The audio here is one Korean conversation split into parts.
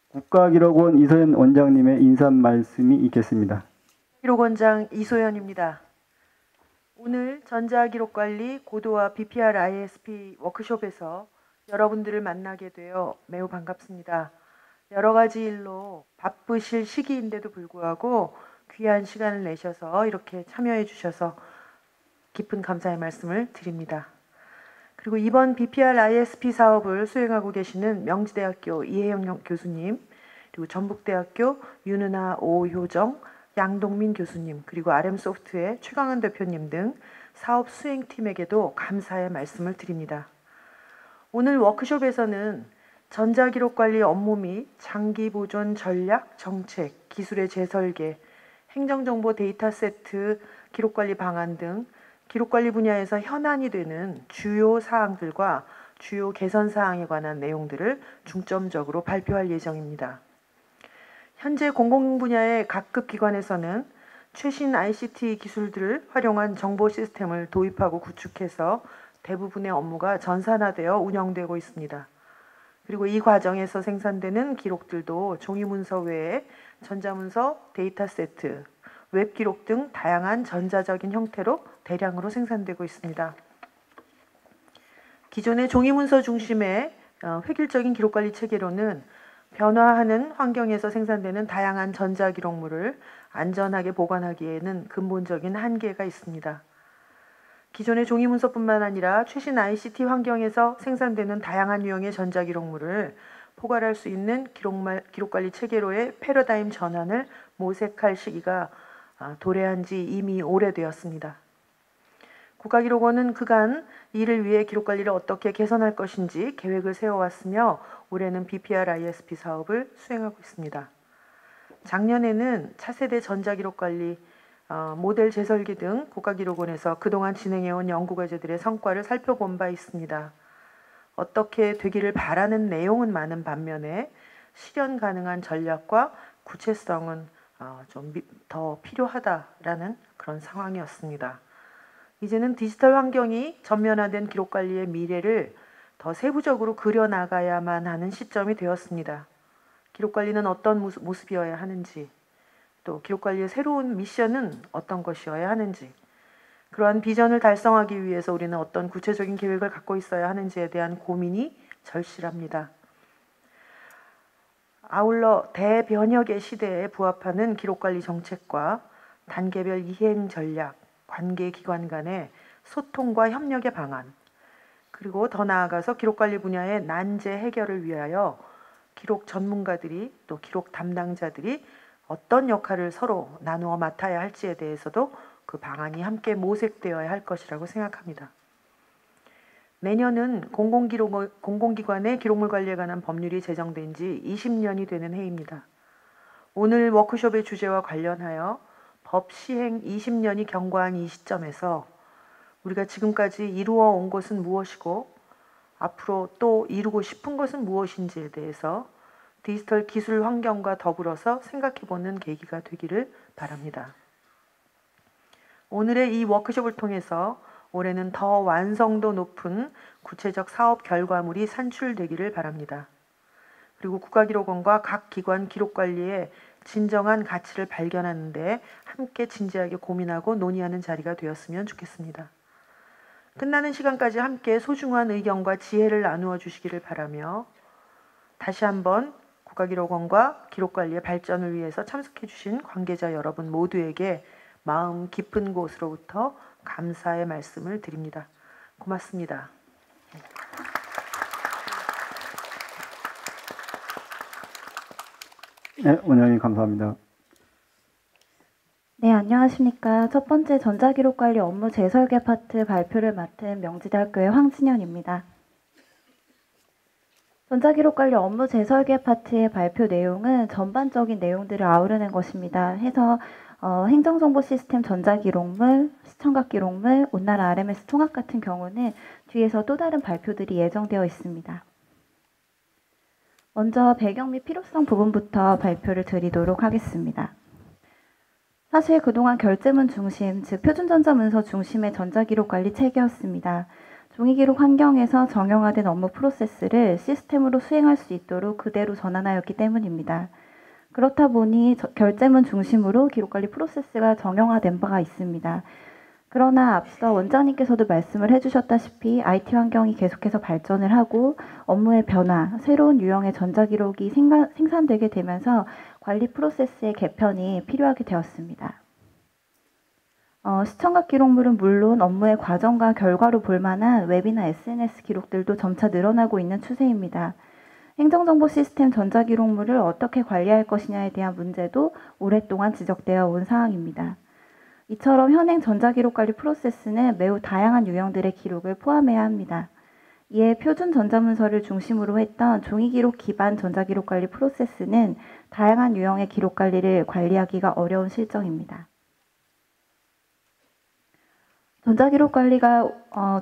국가기록원 이소연 원장님의 인사 말씀이 있겠습니다. 기록원장 이소연입니다. 오늘 전자기록관리 고도화 BPR ISP 워크숍에서 여러분들을 만나게 되어 매우 반갑습니다. 여러 가지 일로 바쁘실 시기인데도 불구하고 귀한 시간을 내셔서 이렇게 참여해 주셔서 깊은 감사의 말씀을 드립니다. 그리고 이번 BPR ISP 사업을 수행하고 계시는 명지대학교 이혜영 교수님, 그리고 전북대학교 윤은하 오효정, 양동민 교수님, 그리고 RM소프트의 최강은 대표님 등 사업 수행팀에게도 감사의 말씀을 드립니다. 오늘 워크숍에서는 전자기록관리 업무 및 장기보존 전략, 정책, 기술의 재설계, 행정정보 데이터세트, 기록관리 방안 등 기록관리 분야에서 현안이 되는 주요 사항들과 주요 개선 사항에 관한 내용들을 중점적으로 발표할 예정입니다. 현재 공공 분야의 각급 기관에서는 최신 ICT 기술들을 활용한 정보 시스템을 도입하고 구축해서 대부분의 업무가 전산화되어 운영되고 있습니다. 그리고 이 과정에서 생산되는 기록들도 종이문서 외에 전자문서, 데이터세트, 웹기록 등 다양한 전자적인 형태로 대량으로 생산되고 있습니다. 기존의 종이문서 중심의 획일적인 기록관리 체계로는 변화하는 환경에서 생산되는 다양한 전자기록물을 안전하게 보관하기에는 근본적인 한계가 있습니다. 기존의 종이문서뿐만 아니라 최신 ICT 환경에서 생산되는 다양한 유형의 전자기록물을 포괄할 수 있는 기록관리 체계로의 패러다임 전환을 모색할 시기가 도래한 지 이미 오래되었습니다. 국가기록원은 그간 이를 위해 기록관리를 어떻게 개선할 것인지 계획을 세워왔으며 올해는 BPR ISP 사업을 수행하고 있습니다. 작년에는 차세대 전자기록관리, 모델 재설계 등 국가기록원에서 그동안 진행해온 연구과제들의 성과를 살펴본 바 있습니다. 어떻게 되기를 바라는 내용은 많은 반면에 실현 가능한 전략과 구체성은 좀 더 필요하다라는 그런 상황이었습니다. 이제는 디지털 환경이 전면화된 기록관리의 미래를 더 세부적으로 그려나가야만 하는 시점이 되었습니다. 기록관리는 어떤 모습이어야 하는지, 또 기록관리의 새로운 미션은 어떤 것이어야 하는지, 그러한 비전을 달성하기 위해서 우리는 어떤 구체적인 계획을 갖고 있어야 하는지에 대한 고민이 절실합니다. 아울러 대변혁의 시대에 부합하는 기록관리 정책과 단계별 이행 전략, 관계기관 간의 소통과 협력의 방안, 그리고 더 나아가서 기록관리 분야의 난제 해결을 위하여 기록 전문가들이 또 기록 담당자들이 어떤 역할을 서로 나누어 맡아야 할지에 대해서도 그 방안이 함께 모색되어야 할 것이라고 생각합니다. 내년은 공공기관의 기록물 관리에 관한 법률이 제정된 지 20년이 되는 해입니다. 오늘 워크숍의 주제와 관련하여 법 시행 20년이 경과한 이 시점에서 우리가 지금까지 이루어 온 것은 무엇이고 앞으로 또 이루고 싶은 것은 무엇인지에 대해서 디지털 기술 환경과 더불어서 생각해보는 계기가 되기를 바랍니다. 오늘의 이 워크숍을 통해서 올해는 더 완성도 높은 구체적 사업 결과물이 산출되기를 바랍니다. 그리고 국가기록원과 각 기관 기록관리의 진정한 가치를 발견하는 데 함께 진지하게 고민하고 논의하는 자리가 되었으면 좋겠습니다. 끝나는 시간까지 함께 소중한 의견과 지혜를 나누어 주시기를 바라며 다시 한번 국가기록원과 기록관리의 발전을 위해서 참석해 주신 관계자 여러분 모두에게 마음 깊은 곳으로부터 감사의 말씀을 드립니다. 고맙습니다. 네, 원장님 감사합니다. 네, 안녕하십니까. 첫 번째 전자기록관리 업무 재설계 파트 발표를 맡은 명지대학교의 황진현입니다. 전자기록관리 업무 재설계 파트의 발표 내용은 전반적인 내용들을 아우르는 것입니다. 해서 행정정보 시스템 전자기록물, 시청각 기록물, 온나라 RMS 통합 같은 경우는 뒤에서 또 다른 발표들이 예정되어 있습니다. 먼저 배경 및 필요성 부분부터 발표를 드리도록 하겠습니다. 사실 그동안 결제문 중심, 즉 표준전자문서 중심의 전자기록관리 체계였습니다. 종이기록 환경에서 정형화된 업무 프로세스를 시스템으로 수행할 수 있도록 그대로 전환하였기 때문입니다. 그렇다 보니 결제문 중심으로 기록관리 프로세스가 정형화된 바가 있습니다. 그러나 앞서 원장님께서도 말씀을 해주셨다시피 IT 환경이 계속해서 발전을 하고 업무의 변화, 새로운 유형의 전자기록이 생산되게 되면서 관리 프로세스의 개편이 필요하게 되었습니다. 시청각 기록물은 물론 업무의 과정과 결과로 볼만한 웹이나 SNS 기록들도 점차 늘어나고 있는 추세입니다. 행정정보 시스템 전자기록물을 어떻게 관리할 것이냐에 대한 문제도 오랫동안 지적되어 온 사항입니다. 이처럼 현행 전자기록관리 프로세스는 매우 다양한 유형들의 기록을 포함해야 합니다. 이에 표준 전자문서를 중심으로 했던 종이기록 기반 전자기록관리 프로세스는 다양한 유형의 기록관리를 관리하기가 어려운 실정입니다. 전자기록 관리가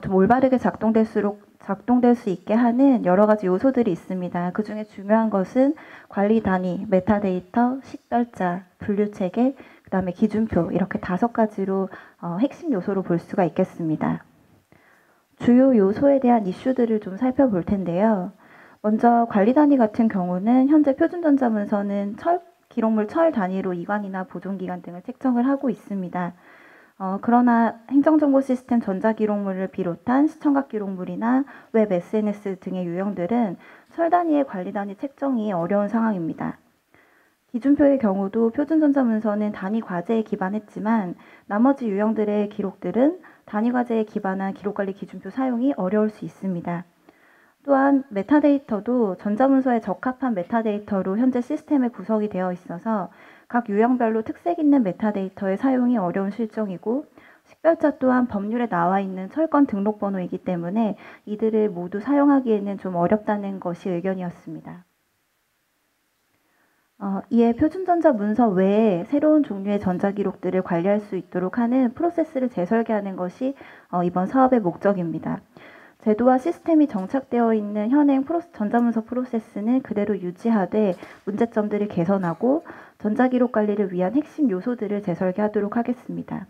좀 올바르게 작동될 수 있게 하는 여러 가지 요소들이 있습니다. 그 중에 중요한 것은 관리 단위, 메타데이터, 식별자, 분류체계, 그 다음에 기준표 이렇게 5가지로 핵심 요소로 볼 수가 있겠습니다. 주요 요소에 대한 이슈들을 좀 살펴볼 텐데요. 먼저 관리 단위 같은 경우는 현재 표준전자문서는 기록물 철 단위로 이관이나 보존기간 등을 책정을 하고 있습니다. 그러나 행정정보 시스템 전자기록물을 비롯한 시청각 기록물이나 웹 SNS 등의 유형들은 철 단위의 관리 단위 책정이 어려운 상황입니다. 기준표의 경우도 표준전자문서는 단위 과제에 기반했지만 나머지 유형들의 기록들은 단위 과제에 기반한 기록관리 기준표 사용이 어려울 수 있습니다. 또한 메타데이터도 전자문서에 적합한 메타데이터로 현재 시스템에 구성이 되어 있어서 각 유형별로 특색 있는 메타데이터의 사용이 어려운 실정이고 식별자 또한 법률에 나와 있는 철권 등록번호이기 때문에 이들을 모두 사용하기에는 좀 어렵다는 것이 의견이었습니다. 이에 표준전자 문서 외에 새로운 종류의 전자기록들을 관리할 수 있도록 하는 프로세스를 재설계하는 것이 이번 사업의 목적입니다. 제도와 시스템이 정착되어 있는 현행 전자문서 프로세스는 그대로 유지하되 문제점들을 개선하고 전자기록 관리를 위한 핵심 요소들을 재설계하도록 하겠습니다.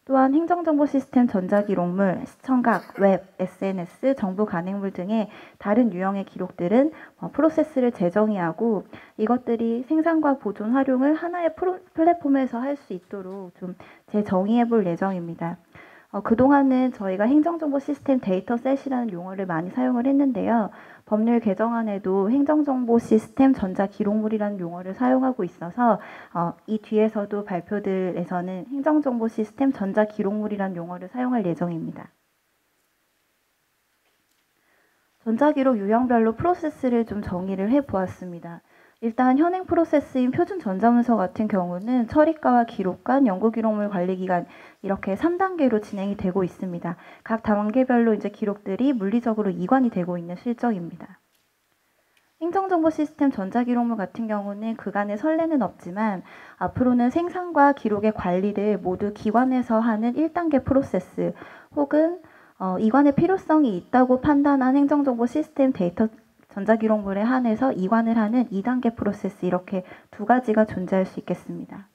또한 행정정보 시스템 전자기록물, 시청각, 웹, SNS, 정부 간행물 등의 다른 유형의 기록들은 프로세스를 재정의하고 이것들이 생산과 보존, 활용을 하나의 플랫폼에서 할 수 있도록 좀 재정의해 볼 예정입니다. 그동안은 저희가 행정정보 시스템 데이터셋이라는 용어를 많이 사용을 했는데요. 법률 개정안에도 행정정보 시스템 전자기록물이라는 용어를 사용하고 있어서 이 뒤에서도 발표들에서는 행정정보 시스템 전자기록물이라는 용어를 사용할 예정입니다. 전자기록 유형별로 프로세스를 좀 정의를 해보았습니다. 일단 현행 프로세스인 표준 전자문서 같은 경우는 처리가와 기록관, 연구기록물 관리기간 이렇게 3단계로 진행이 되고 있습니다. 각 단계별로 이제 기록들이 물리적으로 이관이 되고 있는 실정입니다. 행정정보 시스템 전자기록물 같은 경우는 그간의 선례는 없지만 앞으로는 생산과 기록의 관리를 모두 기관에서 하는 1단계 프로세스 혹은 이관의 필요성이 있다고 판단한 행정정보 시스템 데이터 전자기록물에 한해서 이관을 하는 2단계 프로세스 이렇게 2가지가 존재할 수 있겠습니다.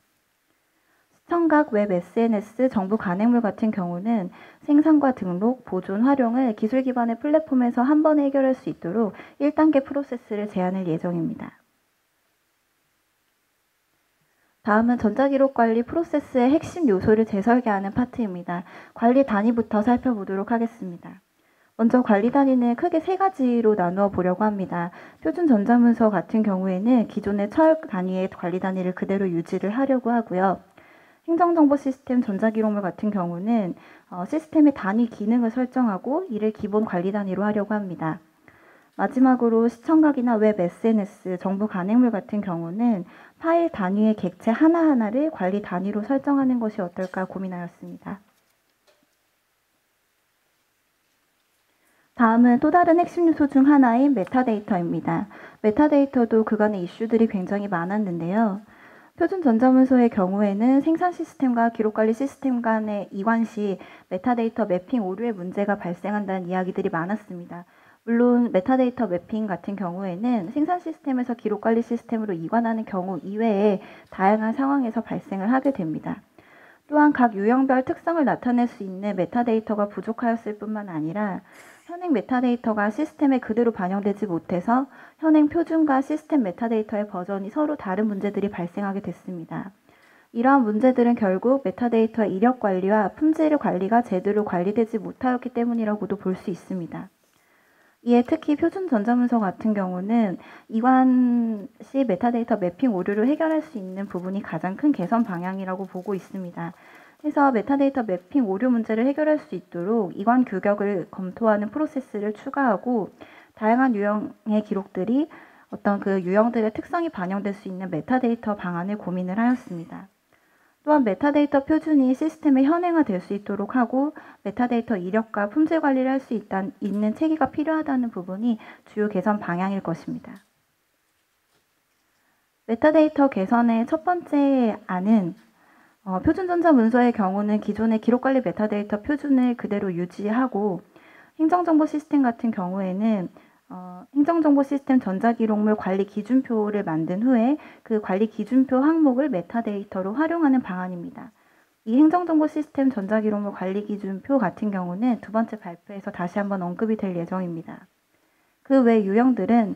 시청각, 웹, SNS, 정부 간행물 같은 경우는 생산과 등록, 보존, 활용을 기술 기반의 플랫폼에서 한 번에 해결할 수 있도록 1단계 프로세스를 제안할 예정입니다. 다음은 전자기록 관리 프로세스의 핵심 요소를 재설계하는 파트입니다. 관리 단위부터 살펴보도록 하겠습니다. 먼저 관리 단위는 크게 3가지로 나누어 보려고 합니다. 표준 전자문서 같은 경우에는 기존의 철 단위의 관리 단위를 그대로 유지를 하려고 하고요. 행정정보 시스템 전자기록물 같은 경우는 시스템의 단위 기능을 설정하고 이를 기본 관리 단위로 하려고 합니다. 마지막으로 시청각이나 웹, SNS, 정부 간행물 같은 경우는 파일 단위의 객체 하나하나를 관리 단위로 설정하는 것이 어떨까 고민하였습니다. 다음은 또 다른 핵심 요소 중 하나인 메타데이터입니다. 메타데이터도 그간의 이슈들이 굉장히 많았는데요. 표준 전자문서의 경우에는 생산 시스템과 기록관리 시스템 간의 이관 시 메타데이터 매핑 오류의 문제가 발생한다는 이야기들이 많았습니다. 물론 메타데이터 매핑 같은 경우에는 생산 시스템에서 기록관리 시스템으로 이관하는 경우 이외에 다양한 상황에서 발생을 하게 됩니다. 또한 각 유형별 특성을 나타낼 수 있는 메타데이터가 부족하였을 뿐만 아니라 현행 메타데이터가 시스템에 그대로 반영되지 못해서 현행 표준과 시스템 메타데이터의 버전이 서로 다른 문제들이 발생하게 됐습니다. 이러한 문제들은 결국 메타데이터의 이력 관리와 품질 관리가 제대로 관리되지 못하였기 때문이라고도 볼 수 있습니다. 이에 특히 표준 전자문서 같은 경우는 이관 시 메타데이터 매핑 오류를 해결할 수 있는 부분이 가장 큰 개선 방향이라고 보고 있습니다. 그래서 메타데이터 매핑 오류 문제를 해결할 수 있도록 이관 규격을 검토하는 프로세스를 추가하고 다양한 유형의 기록들이 어떤 그 유형들의 특성이 반영될 수 있는 메타데이터 방안을 고민을 하였습니다. 또한 메타데이터 표준이 시스템에 현행화될 수 있도록 하고 메타데이터 이력과 품질 관리를 할 수 있는 체계가 필요하다는 부분이 주요 개선 방향일 것입니다. 메타데이터 개선의 첫 번째 안은 표준 전자 문서의 경우는 기존의 기록관리 메타데이터 표준을 그대로 유지하고 행정정보 시스템 같은 경우에는 행정정보 시스템 전자기록물 관리 기준표를 만든 후에 그 관리 기준표 항목을 메타데이터로 활용하는 방안입니다. 이 행정정보 시스템 전자기록물 관리 기준표 같은 경우는 두 번째 발표에서 다시 한번 언급이 될 예정입니다. 그 외 유형들은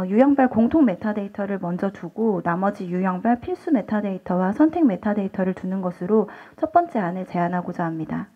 유형별 공통 메타데이터를 먼저 두고 나머지 유형별 필수 메타데이터와 선택 메타데이터를 두는 것으로 첫 번째 안을 제안하고자 합니다.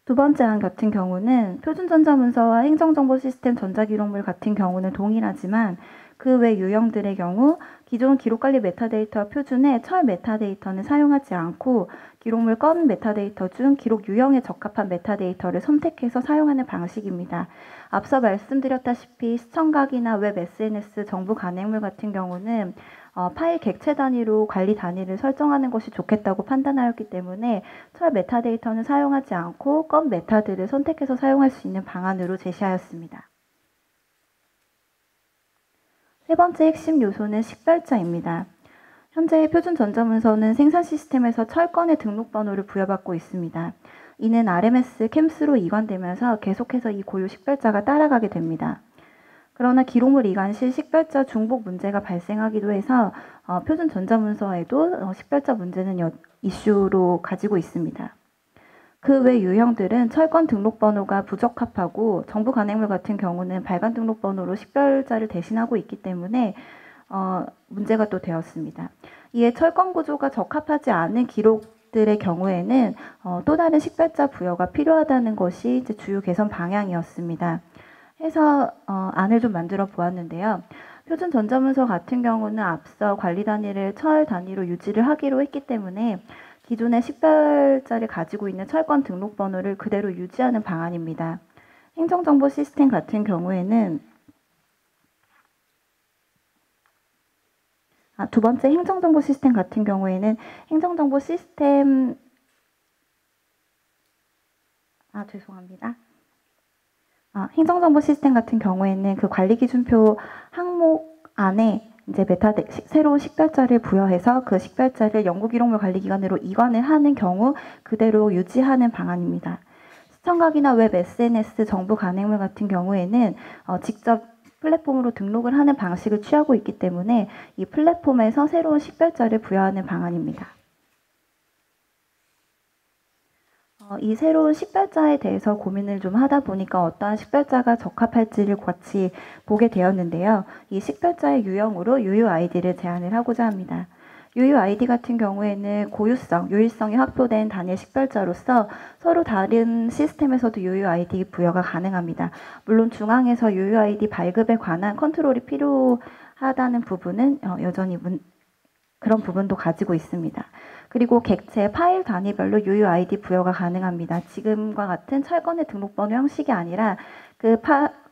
두 번째 안 같은 경우는 표준 전자문서와 행정정보 시스템 전자기록물 같은 경우는 동일하지만 그 외 유형들의 경우 기존 기록관리 메타데이터 표준에 철 메타데이터는 사용하지 않고 기록물 건 메타데이터 중 기록 유형에 적합한 메타데이터를 선택해서 사용하는 방식입니다. 앞서 말씀드렸다시피 시청각이나 웹 SNS 정부 간행물 같은 경우는 파일 객체 단위로 관리 단위를 설정하는 것이 좋겠다고 판단하였기 때문에 철 메타데이터는 사용하지 않고 건 메타들을 선택해서 사용할 수 있는 방안으로 제시하였습니다. 세 번째 핵심 요소는 식별자입니다. 현재 표준 전자문서는 생산 시스템에서 철건의 등록번호를 부여받고 있습니다. 이는 RMS, 캠스로 이관되면서 계속해서 이 고유 식별자가 따라가게 됩니다. 그러나 기록물 이관 시 식별자 중복 문제가 발생하기도 해서 표준 전자문서에도 식별자 문제는 이슈로 가지고 있습니다. 그 외 유형들은 철권 등록번호가 부적합하고 정부 간행물 같은 경우는 발간 등록번호로 식별자를 대신하고 있기 때문에 문제가 또 되었습니다. 이에 철권 구조가 적합하지 않은 기록들의 경우에는 또 다른 식별자 부여가 필요하다는 것이 이제 주요 개선 방향이었습니다. 해서 안을 좀 만들어 보았는데요. 표준 전자문서 같은 경우는 앞서 관리 단위를 철 단위로 유지를 하기로 했기 때문에 기존의 식별자를 가지고 있는 철권 등록번호를 그대로 유지하는 방안입니다. 행정정보 시스템 같은 경우에는 두 번째 행정정보 시스템 같은 경우에는 행정정보 시스템 죄송합니다. 행정정보 시스템 같은 경우에는 그 관리기준표 항목 안에 이제 새로운 식별자를 부여해서 그 식별자를 연구기록물 관리기관으로 이관을 하는 경우 그대로 유지하는 방안입니다. 시청각이나 웹 SNS 정부 간행물 같은 경우에는 직접 플랫폼으로 등록을 하는 방식을 취하고 있기 때문에 이 플랫폼에서 새로운 식별자를 부여하는 방안입니다. 이 새로운 식별자에 대해서 고민을 좀 하다 보니까 어떠한 식별자가 적합할지를 같이 보게 되었는데요. 이 식별자의 유형으로 UUID를 제안을 하고자 합니다. UUID 같은 경우에는 고유성, 유일성이 확보된 단일 식별자로서 서로 다른 시스템에서도 UUID 부여가 가능합니다. 물론 중앙에서 UUID 발급에 관한 컨트롤이 필요하다는 부분은 여전히 그런 부분도 가지고 있습니다. 그리고 객체 파일 단위별로 UUID 부여가 가능합니다. 지금과 같은 철권의 등록번호 형식이 아니라 그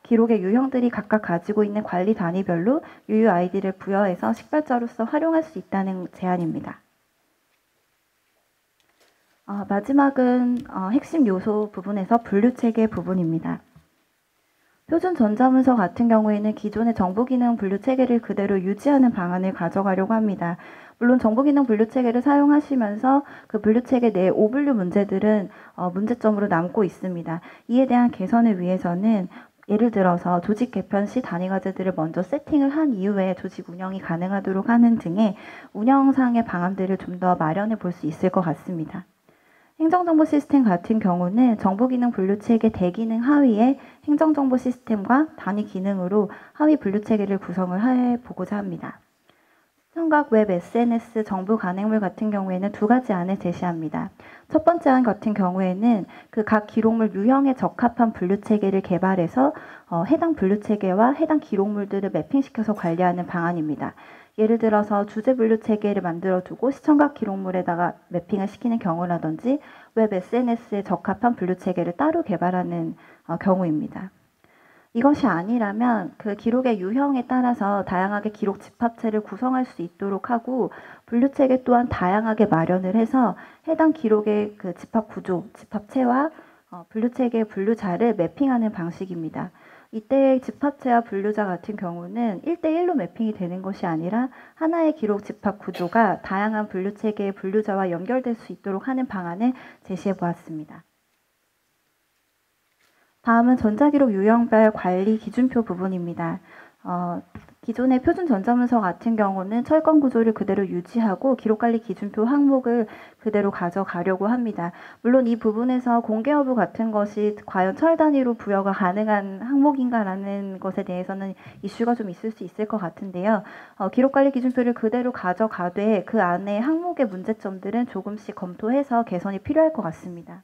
기록의 유형들이 각각 가지고 있는 관리 단위별로 UUID를 부여해서 식별자로서 활용할 수 있다는 제안입니다. 마지막은 핵심 요소 부분에서 분류체계 부분입니다. 표준 전자문서 같은 경우에는 기존의 정보기능 분류체계를 그대로 유지하는 방안을 가져가려고 합니다. 물론 정보기능 분류체계를 사용하시면서 그 분류체계 내 오분류 문제들은 문제점으로 남고 있습니다. 이에 대한 개선을 위해서는 예를 들어서 조직 개편 시 단위 과제들을 먼저 세팅을 한 이후에 조직 운영이 가능하도록 하는 등의 운영상의 방안들을 좀 더 마련해 볼 수 있을 것 같습니다. 행정정보 시스템 같은 경우는 정보기능 분류체계 대기능 하위에 행정정보 시스템과 단위 기능으로 하위 분류체계를 구성을 해보고자 합니다. 시청각 웹 SNS 정보 간행물 같은 경우에는 두 가지 안을 제시합니다. 첫 번째 안 같은 경우에는 그 각 기록물 유형에 적합한 분류체계를 개발해서 해당 분류체계와 해당 기록물들을 매핑시켜서 관리하는 방안입니다. 예를 들어서 주제 분류 체계를 만들어 두고 시청각 기록물에다가 매핑을 시키는 경우라든지 웹 SNS에 적합한 분류 체계를 따로 개발하는 경우입니다. 이것이 아니라면 그 기록의 유형에 따라서 다양하게 기록 집합체를 구성할 수 있도록 하고 분류 체계 또한 다양하게 마련을 해서 해당 기록의 그 집합 구조, 집합체와 분류 체계의 분류자를 매핑하는 방식입니다. 이때 집합체와 분류자 같은 경우는 1대1로 매핑이 되는 것이 아니라 하나의 기록 집합 구조가 다양한 분류체계의 분류자와 연결될 수 있도록 하는 방안을 제시해 보았습니다. 다음은 전자기록 유형별 관리 기준표 부분입니다. 기존의 표준 전자문서 같은 경우는 철권 구조를 그대로 유지하고 기록관리 기준표 항목을 그대로 가져가려고 합니다. 물론 이 부분에서 공개 여부 같은 것이 과연 철 단위로 부여가 가능한 항목인가라는 것에 대해서는 이슈가 좀 있을 수 있을 것 같은데요. 기록관리 기준표를 그대로 가져가되 그 안에 항목의 문제점들은 조금씩 검토해서 개선이 필요할 것 같습니다.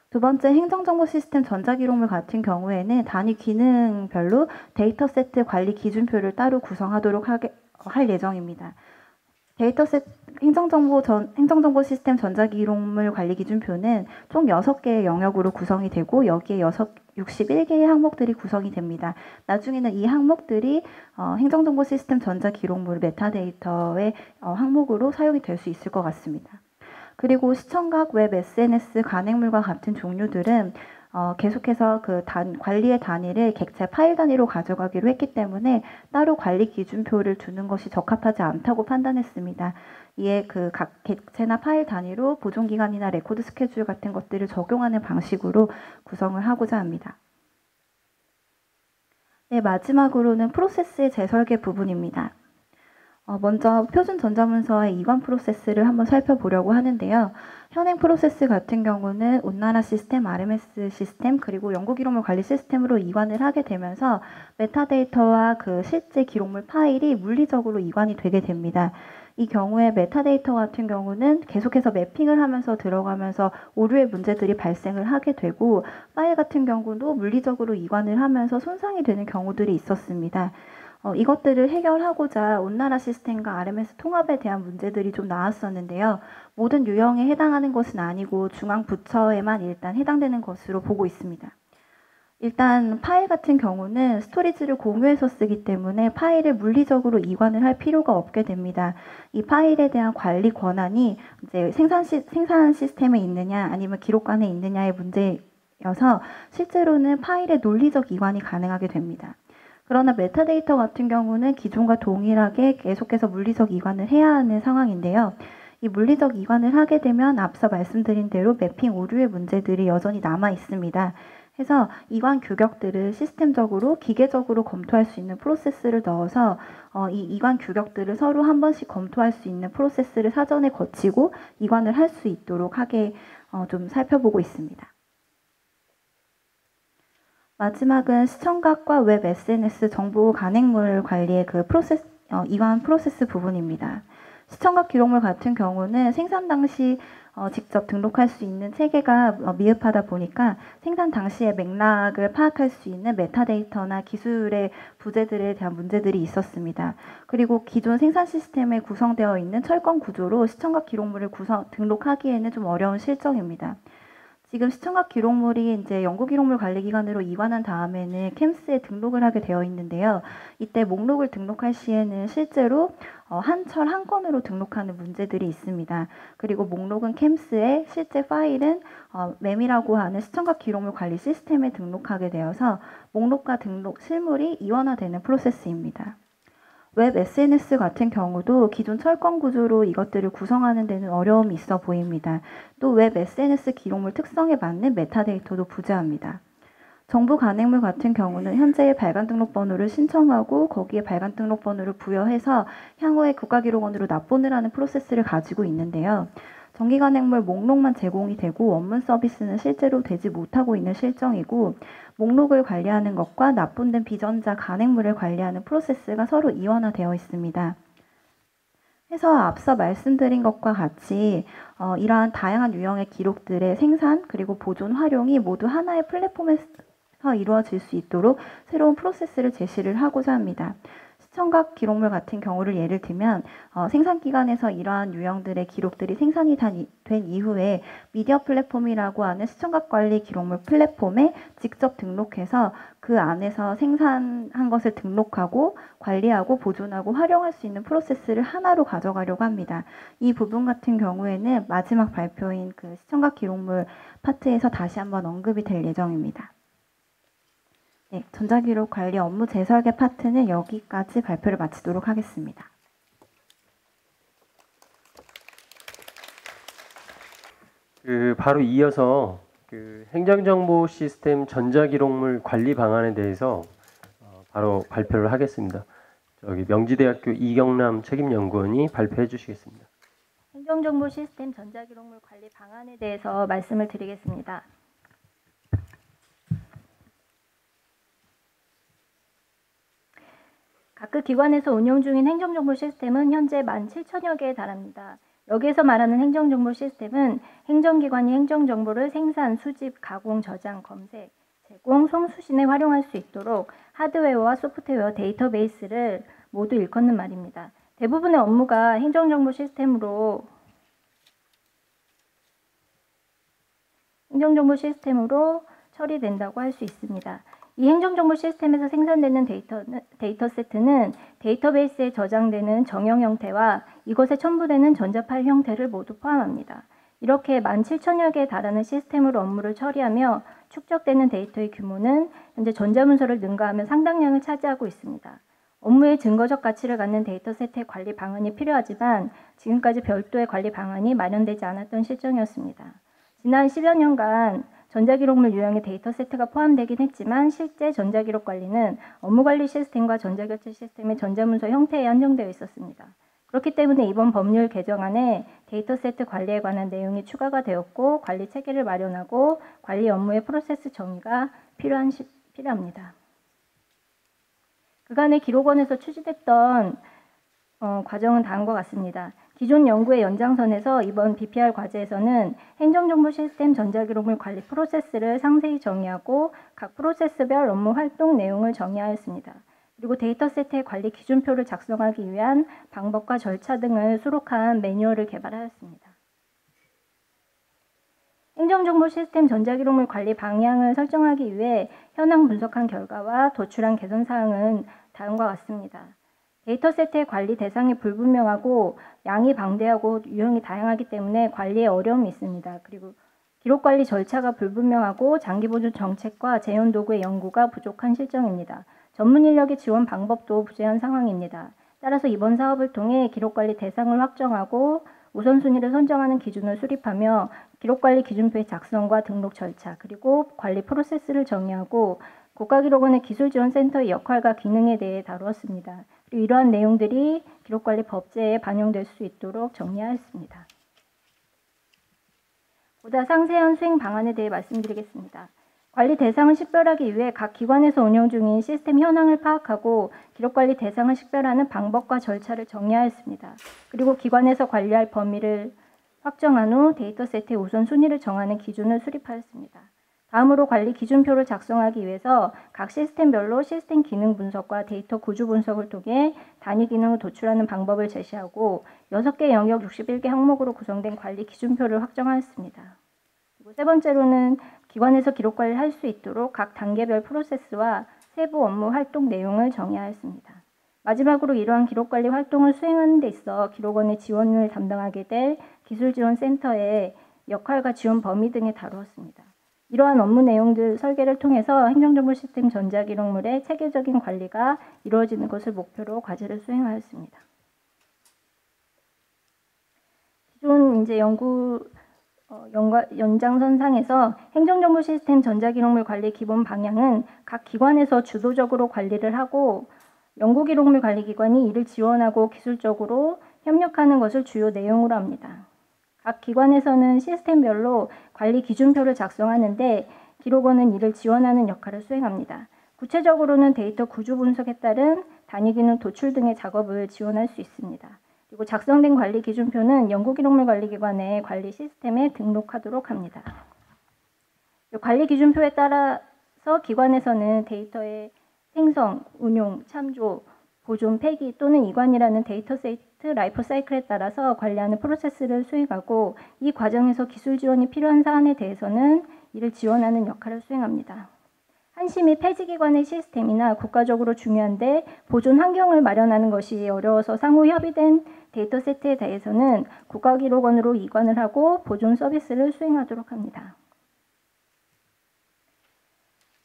두 번째, 행정정보 시스템 전자기록물 같은 경우에는 단위 기능별로 데이터세트 관리 기준표를 따로 구성하도록 할 예정입니다. 행정정보 시스템 전자기록물 관리 기준표는 총 6개의 영역으로 구성이 되고 여기에 61개의 항목들이 구성이 됩니다. 나중에는 이 항목들이 행정정보 시스템 전자기록물 메타데이터의 항목으로 사용이 될 수 있을 것 같습니다. 그리고 시청각 웹 SNS 간행물과 같은 종류들은 계속해서 그 관리의 단위를 객체 파일 단위로 가져가기로 했기 때문에 따로 관리 기준표를 두는 것이 적합하지 않다고 판단했습니다. 이에 그 각 객체나 파일 단위로 보존 기간이나 레코드 스케줄 같은 것들을 적용하는 방식으로 구성을 하고자 합니다. 네, 마지막으로는 프로세스의 재설계 부분입니다. 먼저 표준 전자문서의 이관 프로세스를 한번 살펴보려고 하는데요. 현행 프로세스 같은 경우는 온나라 시스템, RMS 시스템, 그리고 연구기록물 관리 시스템으로 이관을 하게 되면서 메타데이터와 그 실제 기록물 파일이 물리적으로 이관이 되게 됩니다. 이 경우에 메타데이터 같은 경우는 계속해서 매핑을 하면서 들어가면서 오류의 문제들이 발생을 하게 되고 파일 같은 경우도 물리적으로 이관을 하면서 손상이 되는 경우들이 있었습니다. 이것들을 해결하고자 온나라 시스템과 RMS 통합에 대한 문제들이 좀 나왔었는데요. 모든 유형에 해당하는 것은 아니고 중앙 부처에만 일단 해당되는 것으로 보고 있습니다. 일단 파일 같은 경우는 스토리지를 공유해서 쓰기 때문에 파일을 물리적으로 이관을 할 필요가 없게 됩니다. 이 파일에 대한 관리 권한이 이제 생산 시스템에 있느냐 아니면 기록관에 있느냐의 문제여서 실제로는 파일의 논리적 이관이 가능하게 됩니다. 그러나 메타데이터 같은 경우는 기존과 동일하게 계속해서 물리적 이관을 해야 하는 상황인데요. 이 물리적 이관을 하게 되면 앞서 말씀드린 대로 매핑 오류의 문제들이 여전히 남아 있습니다. 해서 이관 규격들을 시스템적으로 기계적으로 검토할 수 있는 프로세스를 넣어서 이 이관 규격들을 서로 한 번씩 검토할 수 있는 프로세스를 사전에 거치고 이관을 할 수 있도록 하게 좀 살펴보고 있습니다. 마지막은 시청각과 웹 SNS 정보 간행물 관리의 그 이관 프로세스 부분입니다. 시청각 기록물 같은 경우는 생산 당시 직접 등록할 수 있는 체계가 미흡하다 보니까 생산 당시의 맥락을 파악할 수 있는 메타데이터나 기술의 부재들에 대한 문제들이 있었습니다. 그리고 기존 생산 시스템에 구성되어 있는 철권 구조로 시청각 기록물을 등록하기에는 좀 어려운 실정입니다. 지금 시청각 기록물이 이제 연구기록물 관리기관으로 이관한 다음에는 캠스에 등록을 하게 되어 있는데요. 이때 목록을 등록할 시에는 실제로 한 철 한 건으로 등록하는 문제들이 있습니다. 그리고 목록은 캠스에 실제 파일은 맴이라고 하는 시청각 기록물 관리 시스템에 등록하게 되어서 목록과 등록 실물이 이원화되는 프로세스입니다. 웹 SNS 같은 경우도 기존 철권 구조로 이것들을 구성하는 데는 어려움이 있어 보입니다. 또 웹 SNS 기록물 특성에 맞는 메타데이터도 부재합니다. 정부 간행물 같은 경우는 현재의 발간 등록번호를 신청하고 거기에 발간 등록번호를 부여해서 향후에 국가기록원으로 납본을 하는 프로세스를 가지고 있는데요. 정기간행물 목록만 제공이 되고 업무 서비스는 실제로 되지 못하고 있는 실정이고, 목록을 관리하는 것과 납품된 비전자 간행물을 관리하는 프로세스가 서로 이원화되어 있습니다. 그래서 앞서 말씀드린 것과 같이 이러한 다양한 유형의 기록들의 생산 그리고 보존 활용이 모두 하나의 플랫폼에서 이루어질 수 있도록 새로운 프로세스를 제시를 하고자 합니다. 시청각 기록물 같은 경우를 예를 들면 생산기관에서 이러한 유형들의 기록들이 생산이 된 이후에 미디어 플랫폼이라고 하는 시청각 관리 기록물 플랫폼에 직접 등록해서 그 안에서 생산한 것을 등록하고 관리하고 보존하고 활용할 수 있는 프로세스를 하나로 가져가려고 합니다. 이 부분 같은 경우에는 마지막 발표인 그 시청각 기록물 파트에서 다시 한번 언급이 될 예정입니다. 네, 전자기록 관리 업무 재설계 파트는 여기까지 발표를 마치도록 하겠습니다. 바로 이어서 행정정보 시스템 전자기록물 관리 방안에 대해서 바로 발표를 하겠습니다. 명지대학교 이경남 책임연구원이 발표해 주시겠습니다. 행정정보 시스템 전자기록물 관리 방안에 대해서 말씀을 드리겠습니다. 각급 기관에서 운영 중인 행정정보 시스템은 현재 17,000여 개에 달합니다. 여기에서 말하는 행정정보 시스템은 행정기관이 행정정보를 생산, 수집, 가공, 저장, 검색, 제공, 송수신에 활용할 수 있도록 하드웨어와 소프트웨어, 데이터베이스를 모두 일컫는 말입니다. 대부분의 업무가 행정정보 시스템으로 처리된다고 할 수 있습니다. 이 행정정보 시스템에서 생산되는 데이터 세트는 데이터베이스에 저장되는 정형 형태와 이것에 첨부되는 전자파일 형태를 모두 포함합니다. 이렇게 17,000여 개에 달하는 시스템으로 업무를 처리하며 축적되는 데이터의 규모는 현재 전자문서를 능가하면 상당량을 차지하고 있습니다. 업무의 증거적 가치를 갖는 데이터 세트의 관리 방안이 필요하지만 지금까지 별도의 관리 방안이 마련되지 않았던 실정이었습니다. 지난 10여 년간 전자기록물 유형의 데이터 세트가 포함되긴 했지만 실제 전자기록 관리는 업무관리 시스템과 전자결제 시스템의 전자문서 형태에 한정되어 있었습니다. 그렇기 때문에 이번 법률 개정안에 데이터 세트 관리에 관한 내용이 추가가 되었고 관리 체계를 마련하고 관리 업무의 프로세스 정의가 필요합니다. 그간의 기록원에서 추진했던 과정은 다음과 같습니다. 기존 연구의 연장선에서 이번 BPR 과제에서는 행정정보 시스템 전자기록물 관리 프로세스를 상세히 정의하고 각 프로세스별 업무 활동 내용을 정의하였습니다. 그리고 데이터 세트의 관리 기준표를 작성하기 위한 방법과 절차 등을 수록한 매뉴얼을 개발하였습니다. 행정정보 시스템 전자기록물 관리 방향을 설정하기 위해 현황 분석한 결과와 도출한 개선 사항은 다음과 같습니다. 데이터 세트의 관리 대상이 불분명하고 양이 방대하고 유형이 다양하기 때문에 관리에 어려움이 있습니다. 그리고 기록관리 절차가 불분명하고 장기보존 정책과 재현 도구의 연구가 부족한 실정입니다. 전문 인력의 지원 방법도 부재한 상황입니다. 따라서 이번 사업을 통해 기록관리 대상을 확정하고 우선순위를 선정하는 기준을 수립하며 기록관리 기준표의 작성과 등록 절차 그리고 관리 프로세스를 정의하고 국가기록원의 기술지원센터의 역할과 기능에 대해 다루었습니다. 그리고 이러한 내용들이 기록관리 법제에 반영될 수 있도록 정리하였습니다. 보다 상세한 수행 방안에 대해 말씀드리겠습니다. 관리 대상을 식별하기 위해 각 기관에서 운영 중인 시스템 현황을 파악하고 기록관리 대상을 식별하는 방법과 절차를 정의하였습니다. 그리고 기관에서 관리할 범위를 확정한 후 데이터 세트의 우선순위를 정하는 기준을 수립하였습니다. 다음으로 관리 기준표를 작성하기 위해서 각 시스템별로 시스템 기능 분석과 데이터 구조 분석을 통해 단위 기능을 도출하는 방법을 제시하고 6개 영역 61개 항목으로 구성된 관리 기준표를 확정하였습니다. 그리고 세 번째로는 기관에서 기록 관리를 할 수 있도록 각 단계별 프로세스와 세부 업무 활동 내용을 정의하였습니다. 마지막으로 이러한 기록관리 활동을 수행하는 데 있어 기록원의 지원을 담당하게 될 기술지원센터의 역할과 지원 범위 등에 다루었습니다. 이러한 업무 내용들 설계를 통해서 행정정보 시스템 전자기록물의 체계적인 관리가 이루어지는 것을 목표로 과제를 수행하였습니다. 기존 이제 연장선상에서 행정정보 시스템 전자기록물 관리 기본 방향은 각 기관에서 주도적으로 관리를 하고 연구기록물 관리기관이 이를 지원하고 기술적으로 협력하는 것을 주요 내용으로 합니다. 각 기관에서는 시스템별로 관리 기준표를 작성하는데 기록원은 이를 지원하는 역할을 수행합니다. 구체적으로는 데이터 구조 분석에 따른 단위 기능 도출 등의 작업을 지원할 수 있습니다. 그리고 작성된 관리 기준표는 연구기록물관리기관의 관리 시스템에 등록하도록 합니다. 관리 기준표에 따라서 기관에서는 데이터의 생성, 운용, 참조, 보존, 폐기 또는 이관이라는 데이터 세트 라이프 사이클에 따라서 관리하는 프로세스를 수행하고 이 과정에서 기술 지원이 필요한 사안에 대해서는 이를 지원하는 역할을 수행합니다. 한시 및 폐지기관의 시스템이나 국가적으로 중요한데 보존 환경을 마련하는 것이 어려워서 상호 협의된 데이터 세트에 대해서는 국가기록원으로 이관을 하고 보존 서비스를 수행하도록 합니다.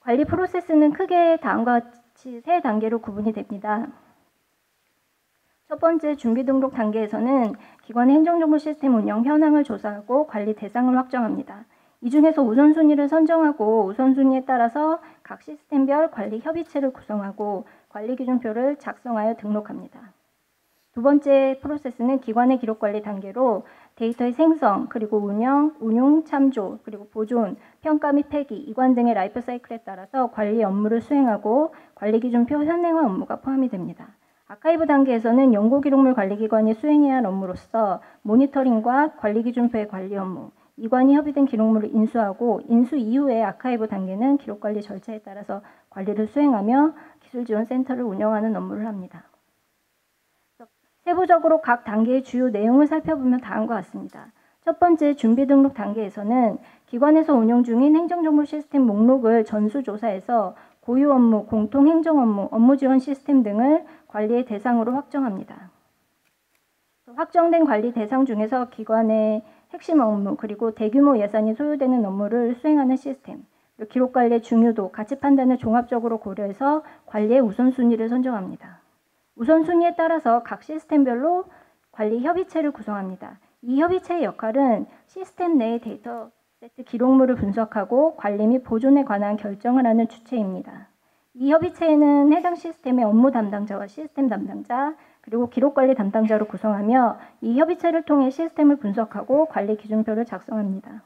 관리 프로세스는 크게 다음과 같이 3단계로 구분이 됩니다. 첫 번째 준비 등록 단계에서는 기관의 행정정보 시스템 운영 현황을 조사하고 관리 대상을 확정합니다. 이 중에서 우선순위를 선정하고 우선순위에 따라서 각 시스템별 관리 협의체를 구성하고 관리 기준표를 작성하여 등록합니다. 두 번째 프로세스는 기관의 기록관리 단계로 데이터의 생성, 그리고 운영, 운용, 참조, 그리고 보존, 평가 및 폐기, 이관 등의 라이프 사이클에 따라서 관리 업무를 수행하고 관리 기준표 현행화 업무가 포함이 됩니다. 아카이브 단계에서는 연구기록물 관리기관이 수행해야 할 업무로서 모니터링과 관리 기준표의 관리 업무, 이관이 협의된 기록물을 인수하고 인수 이후의 아카이브 단계는 기록관리 절차에 따라서 관리를 수행하며 기술지원센터를 운영하는 업무를 합니다. 세부적으로 각 단계의 주요 내용을 살펴보면 다음과 같습니다. 첫 번째 준비 등록 단계에서는 기관에서 운영 중인 행정정보 시스템 목록을 전수조사해서 고유 업무, 공통 행정 업무, 업무 지원 시스템 등을 관리의 대상으로 확정합니다. 확정된 관리 대상 중에서 기관의 핵심 업무 그리고 대규모 예산이 소요되는 업무를 수행하는 시스템, 기록관리의 중요도, 가치 판단을 종합적으로 고려해서 관리의 우선순위를 선정합니다. 우선순위에 따라서 각 시스템별로 관리 협의체를 구성합니다. 이 협의체의 역할은 시스템 내의 데이터 세트 기록물을 분석하고 관리 및 보존에 관한 결정을 하는 주체입니다. 이 협의체에는 해당 시스템의 업무 담당자와 시스템 담당자, 그리고 기록관리 담당자로 구성하며 이 협의체를 통해 시스템을 분석하고 관리 기준표를 작성합니다.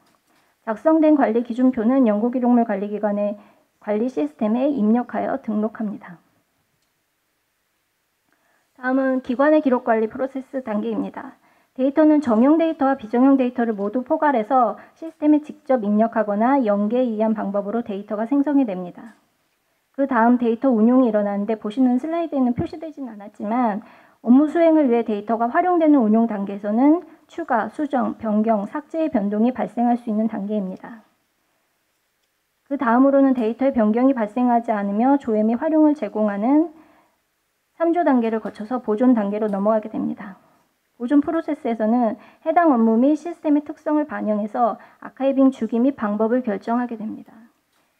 작성된 관리 기준표는 연구기록물 관리기관의 관리 시스템에 입력하여 등록합니다. 다음은 기관의 기록관리 프로세스 단계입니다. 데이터는 정형 데이터와 비정형 데이터를 모두 포괄해서 시스템에 직접 입력하거나 연계에 의한 방법으로 데이터가 생성이 됩니다. 그 다음 데이터 운용이 일어나는데 보시는 슬라이드에는 표시되지는 않았지만 업무 수행을 위해 데이터가 활용되는 운용 단계에서는 추가, 수정, 변경, 삭제의 변동이 발생할 수 있는 단계입니다. 그 다음으로는 데이터의 변경이 발생하지 않으며 조회 및 활용을 제공하는 3조 단계를 거쳐서 보존 단계로 넘어가게 됩니다. 보존 프로세스에서는 해당 업무 및 시스템의 특성을 반영해서 아카이빙 주기 및 방법을 결정하게 됩니다.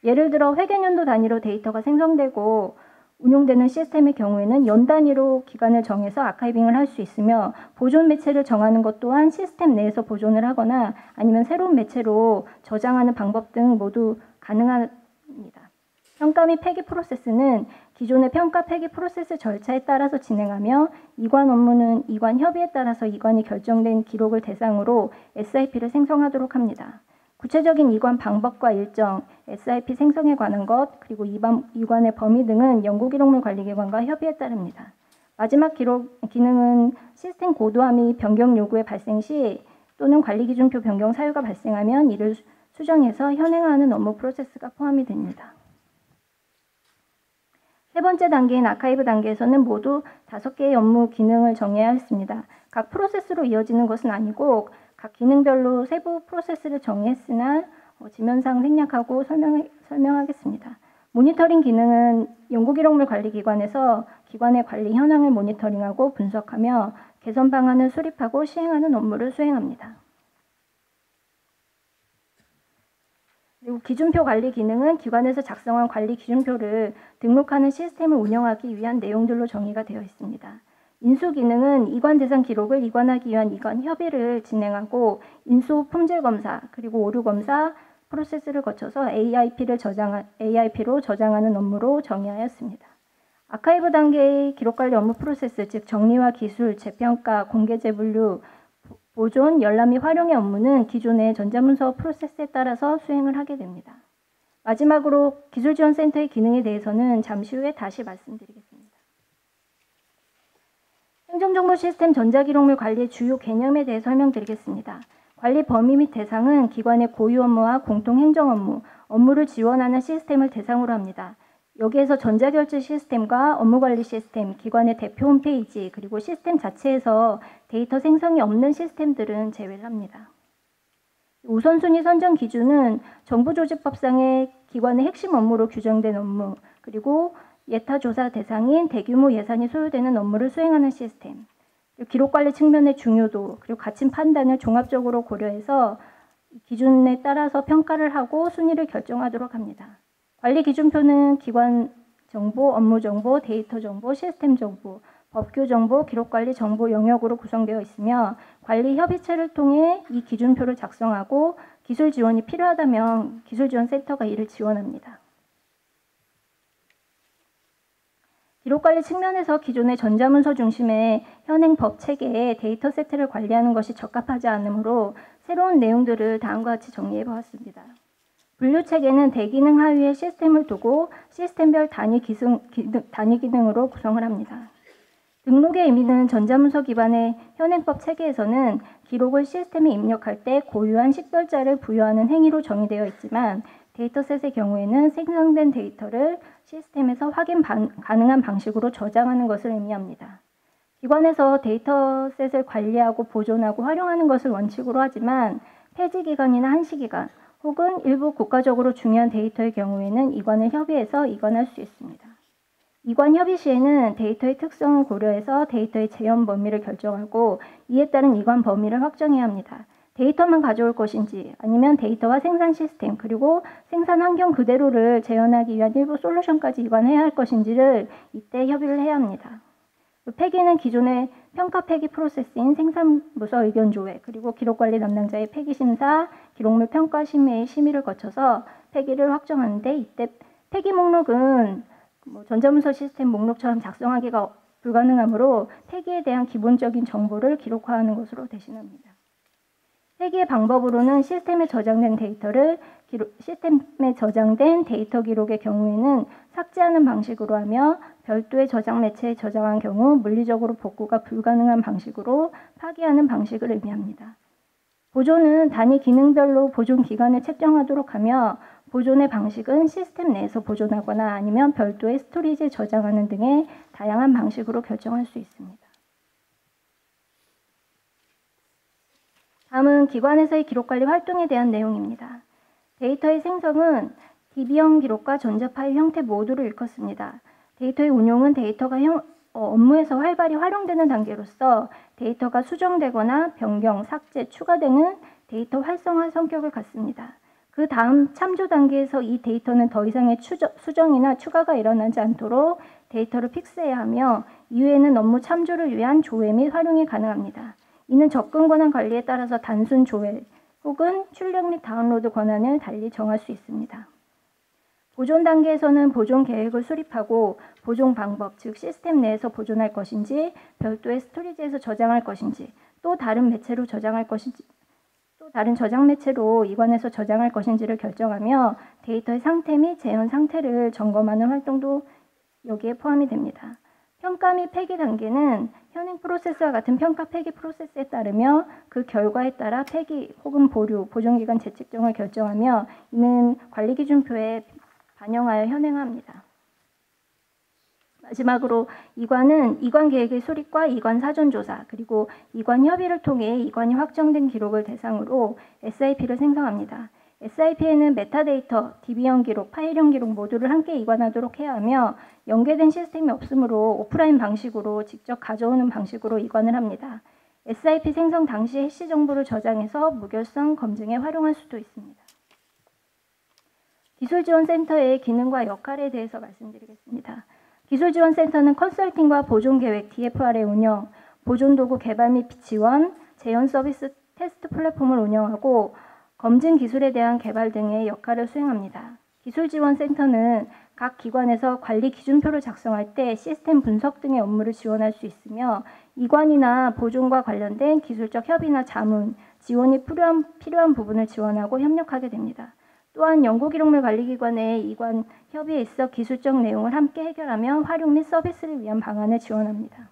예를 들어 회계연도 단위로 데이터가 생성되고 운용되는 시스템의 경우에는 연 단위로 기간을 정해서 아카이빙을 할 수 있으며 보존 매체를 정하는 것 또한 시스템 내에서 보존을 하거나 아니면 새로운 매체로 저장하는 방법 등 모두 가능합니다. 평가 및 폐기 프로세스는 기존의 평가 폐기 프로세스 절차에 따라서 진행하며 이관 업무는 이관 협의에 따라서 이관이 결정된 기록을 대상으로 SIP를 생성하도록 합니다. 구체적인 이관 방법과 일정, SIP 생성에 관한 것, 그리고 이관의 범위 등은 연구기록물관리기관과 협의에 따릅니다. 마지막 기능은 시스템 고도화 및 변경 요구의 발생 시 또는 관리기준표 변경 사유가 발생하면 이를 수정해서 현행화하는 업무 프로세스가 포함이 됩니다. 세 번째 단계인 아카이브 단계에서는 모두 5개의 업무 기능을 정해야 했습니다. 각 프로세스로 이어지는 것은 아니고 각 기능별로 세부 프로세스를 정했으나 지면상 생략하고 설명하겠습니다. 모니터링 기능은 연구기록물관리기관에서 기관의 관리 현황을 모니터링하고 분석하며 개선 방안을 수립하고 시행하는 업무를 수행합니다. 그리고 기준표 관리 기능은 기관에서 작성한 관리 기준표를 등록하는 시스템을 운영하기 위한 내용들로 정의가 되어 있습니다. 인수 기능은 이관 대상 기록을 이관하기 위한 이관 협의를 진행하고 인수 품질 검사 그리고 오류 검사 프로세스를 거쳐서 AIP로 저장하는 업무로 정의하였습니다. 아카이브 단계의 기록관리 업무 프로세스, 즉 정리와 기술, 재평가, 공개 재분류, 보존, 열람 및 활용의 업무는 기존의 전자문서 프로세스에 따라서 수행을 하게 됩니다. 마지막으로 기술지원센터의 기능에 대해서는 잠시 후에 다시 말씀드리겠습니다. 행정정보 시스템 전자기록물 관리의 주요 개념에 대해 설명드리겠습니다. 관리 범위 및 대상은 기관의 고유 업무와 공통 행정 업무, 업무를 지원하는 시스템을 대상으로 합니다. 여기에서 전자결제 시스템과 업무관리 시스템, 기관의 대표 홈페이지, 그리고 시스템 자체에서 데이터 생성이 없는 시스템들은 제외를 합니다. 우선순위 선정 기준은 정부조직법상의 기관의 핵심 업무로 규정된 업무, 그리고 예타조사 대상인 대규모 예산이 소요되는 업무를 수행하는 시스템, 기록관리 측면의 중요도, 그리고 가치 판단을 종합적으로 고려해서 기준에 따라서 평가를 하고 순위를 결정하도록 합니다. 관리 기준표는 기관 정보, 업무 정보, 데이터 정보, 시스템 정보, 법규 정보, 기록관리 정보 영역으로 구성되어 있으며 관리 협의체를 통해 이 기준표를 작성하고 기술 지원이 필요하다면 기술지원센터가 이를 지원합니다. 기록관리 측면에서 기존의 전자문서 중심의 현행 법 체계의 데이터 세트를 관리하는 것이 적합하지 않으므로 새로운 내용들을 다음과 같이 정리해 보았습니다. 분류 체계는 대기능 하위에 시스템을 두고 시스템별 단위 기능으로 구성을 합니다. 등록의 의미는 전자문서 기반의 현행법 체계에서는 기록을 시스템에 입력할 때 고유한 식별자를 부여하는 행위로 정의되어 있지만 데이터셋의 경우에는 생성된 데이터를 시스템에서 확인 가능한 방식으로 저장하는 것을 의미합니다. 기관에서 데이터셋을 관리하고 보존하고 활용하는 것을 원칙으로 하지만 폐지기간이나 한시기간 혹은 일부 국가적으로 중요한 데이터의 경우에는 이관을 협의해서 이관할 수 있습니다. 이관 협의 시에는 데이터의 특성을 고려해서 데이터의 재현 범위를 결정하고 이에 따른 이관 범위를 확정해야 합니다. 데이터만 가져올 것인지 아니면 데이터와 생산 시스템 그리고 생산 환경 그대로를 재현하기 위한 일부 솔루션까지 이관해야 할 것인지를 이때 협의를 해야 합니다. 폐기는 기존의 평가 폐기 프로세스인 생산부서 의견 조회 그리고 기록관리 담당자의 폐기 심사, 기록물 평가 심의의 심의를 거쳐서 폐기를 확정하는데 이때 폐기 목록은 전자문서 시스템 목록처럼 작성하기가 불가능하므로 폐기에 대한 기본적인 정보를 기록화하는 것으로 대신합니다. 폐기의 방법으로는 시스템에 저장된 데이터 기록의 경우에는 삭제하는 방식으로 하며 별도의 저장 매체에 저장한 경우 물리적으로 복구가 불가능한 방식으로 파기하는 방식을 의미합니다. 보존은 단위 기능별로 보존 기간을 책정하도록 하며 보존의 방식은 시스템 내에서 보존하거나 아니면 별도의 스토리지에 저장하는 등의 다양한 방식으로 결정할 수 있습니다. 다음은 기관에서의 기록관리 활동에 대한 내용입니다. 데이터의 생성은 DB형 기록과 전자 파일 형태 모두를 일컫습니다. 데이터의 운용은 데이터가 업무에서 활발히 활용되는 단계로서 데이터가 수정되거나 변경, 삭제, 추가되는 데이터 활성화 성격을 갖습니다. 그 다음 참조 단계에서 이 데이터는 더 이상의 수정이나 추가가 일어나지 않도록 데이터를 픽스해야 하며 이후에는 업무 참조를 위한 조회 및 활용이 가능합니다. 이는 접근 권한 관리에 따라서 단순 조회 혹은 출력 및 다운로드 권한을 달리 정할 수 있습니다. 보존 단계에서는 보존 계획을 수립하고 보존 방법, 즉 시스템 내에서 보존할 것인지 별도의 스토리지에서 저장할 것인지 또 다른 매체로 저장할 것인지 또 다른 저장 매체로 이관해서 저장할 것인지를 결정하며 데이터의 상태 및 재현 상태를 점검하는 활동도 여기에 포함이 됩니다. 평가 및 폐기 단계는 현행 프로세스와 같은 평가 폐기 프로세스에 따르며 그 결과에 따라 폐기 혹은 보류, 보존기간 재측정을 결정하며 이는 관리기준표에 반영하여 현행합니다. 마지막으로 이관은 이관 계획의 수립과 이관 사전조사 그리고 이관 협의를 통해 이관이 확정된 기록을 대상으로 SIP를 생성합니다. SIP에는 메타데이터, DB형 기록, 파일형 기록 모두를 함께 이관하도록 해야 하며 연계된 시스템이 없으므로 오프라인 방식으로 직접 가져오는 방식으로 이관을 합니다. SIP 생성 당시 해시 정보를 저장해서 무결성 검증에 활용할 수도 있습니다. 기술지원센터의 기능과 역할에 대해서 말씀드리겠습니다. 기술지원센터는 컨설팅과 보존계획, DFR의 운영, 보존도구 개발 및 지원, 재현 서비스 테스트 플랫폼을 운영하고 검증 기술에 대한 개발 등의 역할을 수행합니다. 기술지원센터는 각 기관에서 관리 기준표를 작성할 때 시스템 분석 등의 업무를 지원할 수 있으며 이관이나 보존과 관련된 기술적 협의나 자문, 지원이 필요한 부분을 지원하고 협력하게 됩니다. 또한 연구기록물 관리기관의 이관 협의에 있어 기술적 내용을 함께 해결하며 활용 및 서비스를 위한 방안을 지원합니다.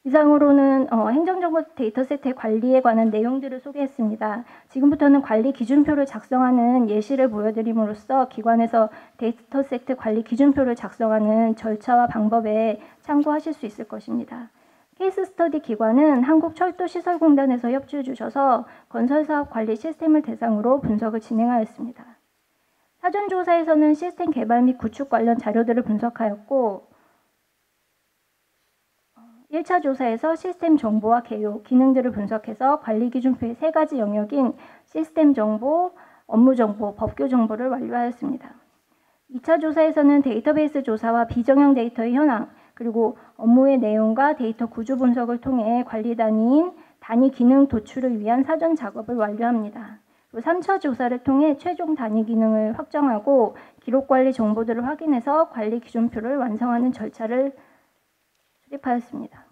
이상으로는 행정정보 데이터셋의 관리에 관한 내용들을 소개했습니다. 지금부터는 관리 기준표를 작성하는 예시를 보여드림으로써 기관에서 데이터셋 관리 기준표를 작성하는 절차와 방법에 참고하실 수 있을 것입니다. 케이스 스터디 기관은 한국철도시설공단에서 협조해 주셔서 건설사업 관리 시스템을 대상으로 분석을 진행하였습니다. 사전조사에서는 시스템 개발 및 구축 관련 자료들을 분석하였고 1차 조사에서 시스템 정보와 개요, 기능들을 분석해서 관리 기준표의 3가지 영역인 시스템 정보, 업무 정보, 법규 정보를 완료하였습니다. 2차 조사에서는 데이터베이스 조사와 비정형 데이터의 현황, 그리고 업무의 내용과 데이터 구조 분석을 통해 관리 단위인 단위 기능 도출을 위한 사전 작업을 완료합니다. 3차 조사를 통해 최종 단위 기능을 확정하고 기록 관리 정보들을 확인해서 관리 기준표를 완성하는 절차를 수립하였습니다.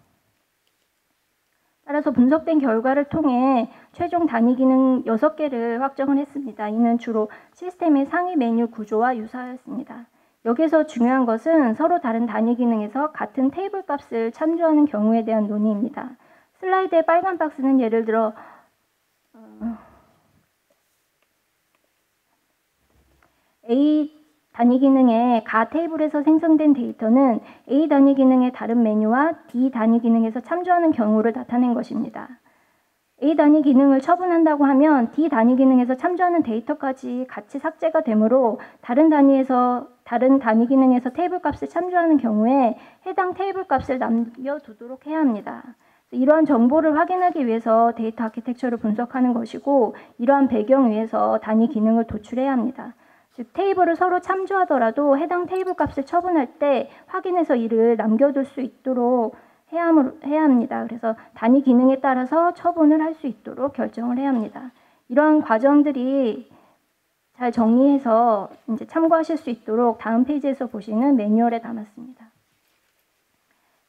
따라서 분석된 결과를 통해 최종 단위 기능 6개를 확정을 했습니다. 이는 주로 시스템의 상위 메뉴 구조와 유사하였습니다. 여기서 중요한 것은 서로 다른 단위 기능에서 같은 테이블 값을 참조하는 경우에 대한 논의입니다. 슬라이드의 빨간 박스는 예를 들어 A 단위 기능의 가 테이블에서 생성된 데이터는 A 단위 기능의 다른 메뉴와 D 단위 기능에서 참조하는 경우를 나타낸 것입니다. A 단위 기능을 처분한다고 하면 D 단위 기능에서 참조하는 데이터까지 같이 삭제가 되므로 다른 단위 기능에서 테이블 값을 참조하는 경우에 해당 테이블 값을 남겨두도록 해야 합니다. 이러한 정보를 확인하기 위해서 데이터 아키텍처를 분석하는 것이고 이러한 배경 위에서 단위 기능을 도출해야 합니다. 즉 테이블을 서로 참조하더라도 해당 테이블 값을 처분할 때 확인해서 이를 남겨둘 수 있도록 해야 합니다. 그래서 단위 기능에 따라서 처분을 할 수 있도록 결정을 해야 합니다. 이러한 과정들이 잘 정리해서 이제 참고하실 수 있도록 다음 페이지에서 보시는 매뉴얼에 담았습니다.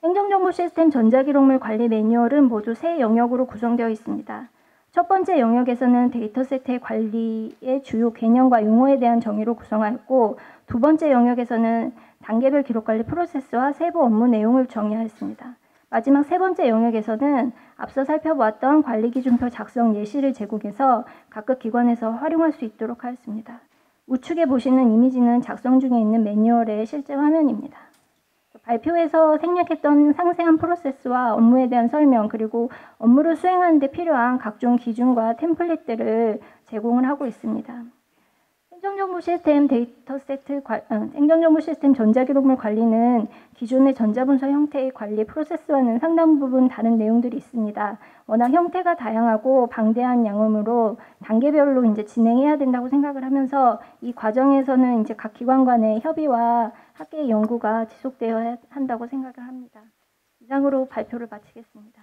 행정정보 시스템 전자기록물 관리 매뉴얼은 모두 3영역으로 구성되어 있습니다. 첫 번째 영역에서는 데이터셋의 관리의 주요 개념과 용어에 대한 정의로 구성하였고 두 번째 영역에서는 단계별 기록관리 프로세스와 세부 업무 내용을 정의하였습니다. 마지막 세 번째 영역에서는 앞서 살펴보았던 관리기준표 작성 예시를 제공해서 각급 기관에서 활용할 수 있도록 하였습니다. 우측에 보시는 이미지는 작성 중에 있는 매뉴얼의 실제 화면입니다. 발표에서 생략했던 상세한 프로세스와 업무에 대한 설명 그리고 업무를 수행하는 데 필요한 각종 기준과 템플릿들을 제공을 하고 있습니다. 행정정보 시스템 전자기록물 관리는 기존의 전자문서 형태의 관리 프로세스와는 상당 부분 다른 내용들이 있습니다. 워낙 형태가 다양하고 방대한 양으로 단계별로 이제 진행해야 된다고 생각을 하면서 이 과정에서는 이제 각 기관 간의 협의와 학계의 연구가 지속되어야 한다고 생각을 합니다. 이상으로 발표를 마치겠습니다.